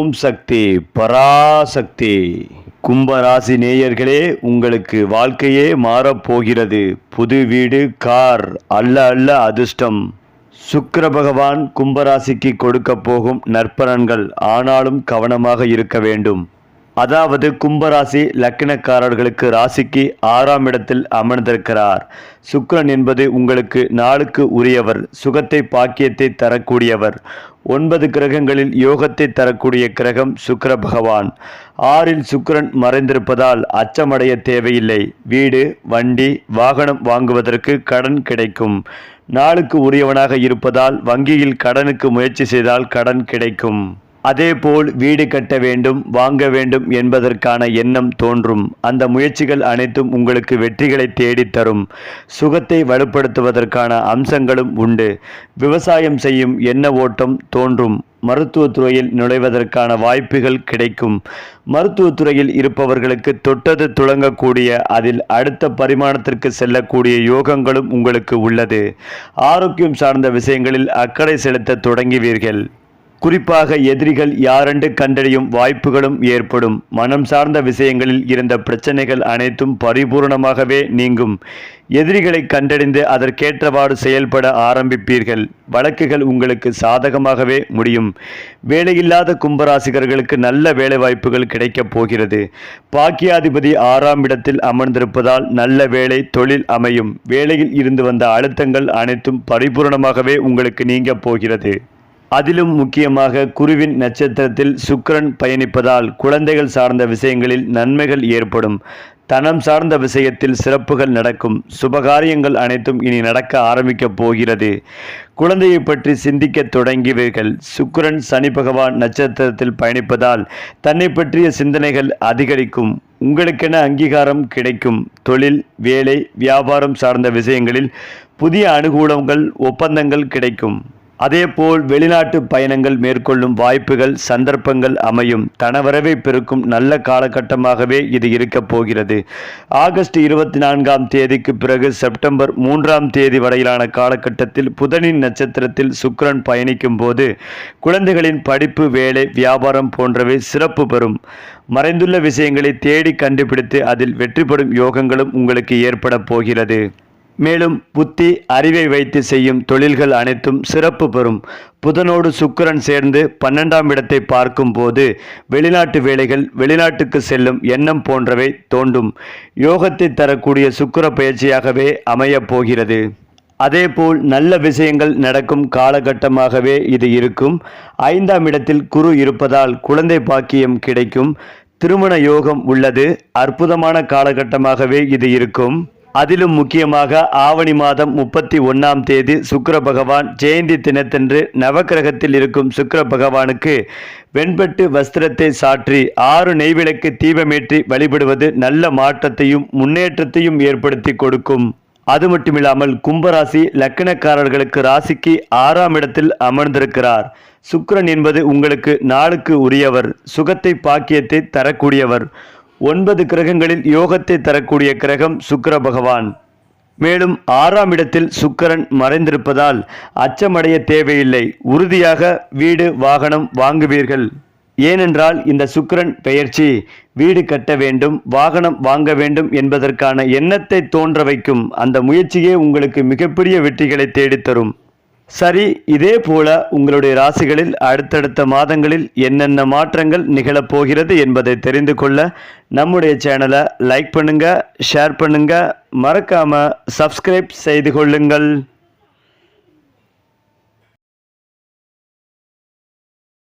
ஓம் சக்தி பராசக்தி. கும்பராசி நேயர்களே, உங்களுக்கு வாழ்க்கையே மாறப்போகிறது. புது வீடு, கார், அல்ல அதிர்ஷ்டம். சுக்கிர பகவான் கும்பராசிக்கு கொடுக்க போகும் நற்பலன்கள். ஆனாலும் கவனமாக இருக்க வேண்டும். அதாவது கும்பராசி லக்கினக்காரர்களுக்கு ராசிக்கு 6ஆம் இடத்தில் அமர்ந்திருக்கிறார். சுக்கிரன் என்பது உங்களுக்கு நாளுக்கு உரியவர், சுகத்தை பாக்கியத்தை தரக்கூடியவர். 9 கிரகங்களில் யோகத்தை தரக்கூடிய கிரகம் சுக்கிர பகவான். 6இல் சுக்கிரன் மறைந்திருப்பதால் அச்சமடைய தேவையில்லை. வீடு, வண்டி, வாகனம் வாங்குவதற்கு கடன் கிடைக்கும். நாளுக்கு உரியவனாக இருப்பதால் வங்கியில் கடனுக்கு முயற்சி செய்தால் கடன் கிடைக்கும். அதேபோல் வீடு கட்ட வேண்டும், வாங்க வேண்டும் என்பதற்கான எண்ணம் தோன்றும். அந்த முயற்சிகள் அனைத்தும் உங்களுக்கு வெற்றிகளை தேடித்தரும். சுகத்தை வலுப்படுத்துவதற்கான அம்சங்களும் உண்டு. விவசாயம் செய்யும் எண்ண ஓட்டம் தோன்றும். மருத்துவத்துறையில் நுழைவதற்கான வாய்ப்புகள் கிடைக்கும். மருத்துவத்துறையில் இருப்பவர்களுக்கு தொட்டது துளங்கக்கூடிய, அதில் அடுத்த பரிமாணத்திற்கு செல்லக்கூடிய யோகங்களும் உங்களுக்கு உள்ளது. ஆரோக்கியம் சார்ந்த விஷயங்களில் அக்கறை செலுத்த தொடங்குவீர்கள். குறிப்பாக எதிரிகள் யாரென்று கண்டறியும் வாய்ப்புகளும் ஏற்படும். மனம் சார்ந்த விஷயங்களில் இருந்த பிரச்சனைகள் அனைத்தும் பரிபூர்ணமாகவே நீங்கும். எதிரிகளை கண்டறிந்து அதற்கேற்றவாறு செயல்பட ஆரம்பிப்பீர்கள். வழக்குகள் உங்களுக்கு சாதகமாகவே முடியும். வேலையில்லாத கும்பராசிகர்களுக்கு நல்ல வேலை வாய்ப்புகள் கிடைக்கப் போகிறது. பாக்கியாதிபதி 6ஆம் இடத்தில் அமர்ந்திருப்பதால் நல்ல வேலை, தொழில் அமையும். வேலையில் இருந்து வந்த அழுத்தங்கள் அனைத்தும் பரிபூர்ணமாகவே உங்களுக்கு நீங்க போகிறது. அதிலும் முக்கியமாக குருவின் நட்சத்திரத்தில் சுக்கிரன் பயணிப்பதால் குழந்தைகள் சார்ந்த விஷயங்களில் நன்மைகள் ஏற்படும். தனம் சார்ந்த விஷயத்தில் சிறப்புகள் நடக்கும். சுபகாரியங்கள் அனைத்தும் இனி நடக்க ஆரம்பிக்கப் போகிறது. குழந்தையை பற்றி சிந்திக்க தொடங்கியவர்கள். சுக்கிரன் சனி பகவான் நட்சத்திரத்தில் பயணிப்பதால் தன்னை பற்றிய சிந்தனைகள் அதிகரிக்கும். உங்களுக்கென அங்கீகாரம் கிடைக்கும். தொழில், வேலை, வியாபாரம் சார்ந்த விஷயங்களில் புதிய அனுகூலங்கள், ஒப்பந்தங்கள் கிடைக்கும். அதேபோல் வெளிநாட்டு பயணங்கள் மேற்கொள்ளும் வாய்ப்புகள், சந்தர்ப்பங்கள் அமையும். தனவரவை பெருக்கும் நல்ல காலகட்டமாகவே இது இருக்கப் போகிறது. ஆகஸ்ட் 24ஆம் தேதிக்கு பிறகு செப்டம்பர் 3ஆம் தேதி வரையிலான காலகட்டத்தில் புதனின் நட்சத்திரத்தில் சுக்கிரன் பயணிக்கும் போது குழந்தைகளின் படிப்பு, வேலை, வியாபாரம் போன்றவை சிறப்பு பெறும். மறைந்துள்ள விஷயங்களை தேடி கண்டுபிடித்து அதில் வெற்றி பெறும் யோகங்களும் உங்களுக்கு ஏற்பட போகிறது. மேலும் புத்தி, அறிவை வைத்து செய்யும் தொழில்கள் அனைத்தும் சிறப்பு பெறும். புதனோடு சுக்கிரன் சேர்ந்து 12ஆம் இடத்தை பார்க்கும் போது வெளிநாட்டு வேலைகள், வெளிநாட்டுக்கு செல்லும் எண்ணம் போன்றவை தோன்றும். யோகத்தை தரக்கூடிய சுக்கிர பயிற்சியாகவே அமையப் போகிறது. அதேபோல் நல்ல விஷயங்கள் நடக்கும் காலகட்டமாகவே இது இருக்கும். 5ஆம் இடத்தில் குரு இருப்பதால் குழந்தை பாக்கியம் கிடைக்கும். திருமண யோகம் உள்ளது. அற்புதமான காலகட்டமாகவே இது இருக்கும். அதிலும் முக்கியமாக ஆவணி மாதம் 31ஆம் தேதி சுக்கிர பகவான் ஜெயந்தி தினத்தன்று நவக்கிரகத்தில் இருக்கும் சுக்கிர பகவானுக்கு வெண்பட்டு வஸ்திரத்தை சாற்றி 6 நெய்விளக்கு தீபமேற்றி வழிபடுவது நல்ல மாற்றத்தையும் முன்னேற்றத்தையும் ஏற்படுத்தி கொடுக்கும். அது மட்டுமில்லாமல் கும்பராசி லக்கினக்காரர்களுக்கு ராசிக்கு 6ஆம் இடத்தில் அமர்ந்திருக்கிறார். சுக்கிரன் என்பது உங்களுக்கு நாளுக்கு உரியவர், சுகத்தை பாக்கியத்தை தரக்கூடியவர். 9 கிரகங்களில் யோகத்தை தரக்கூடிய கிரகம் சுக்கிர பகவான். மேலும் 6ஆம் இடத்தில் சுக்கிரன் மறைந்திருப்பதால் அச்சமடைய தேவையில்லை. உறுதியாக வீடு, வாகனம் வாங்குவீர்கள். ஏனென்றால் இந்த சுக்கிரன் பெயர்ச்சி வீடு கட்ட வேண்டும், வாகனம் வாங்க வேண்டும் என்பதற்கான எண்ணத்தை தோன்ற வைக்கும். அந்த முயற்சியே உங்களுக்கு மிகப்பெரிய வெற்றிகளை தேடித்தரும். சரி, இதே போல உங்களுடைய ராசிகளில் அடுத்தடுத்த மாதங்களில் என்னென்ன மாற்றங்கள் நிகழப்போகிறது என்பதை தெரிந்து கொள்ள நம்முடைய சேனலை லைக் பண்ணுங்க, ஷேர் பண்ணுங்க, மறக்காம சப்ஸ்கிரைப் செய்து கொள்ளுங்கள்.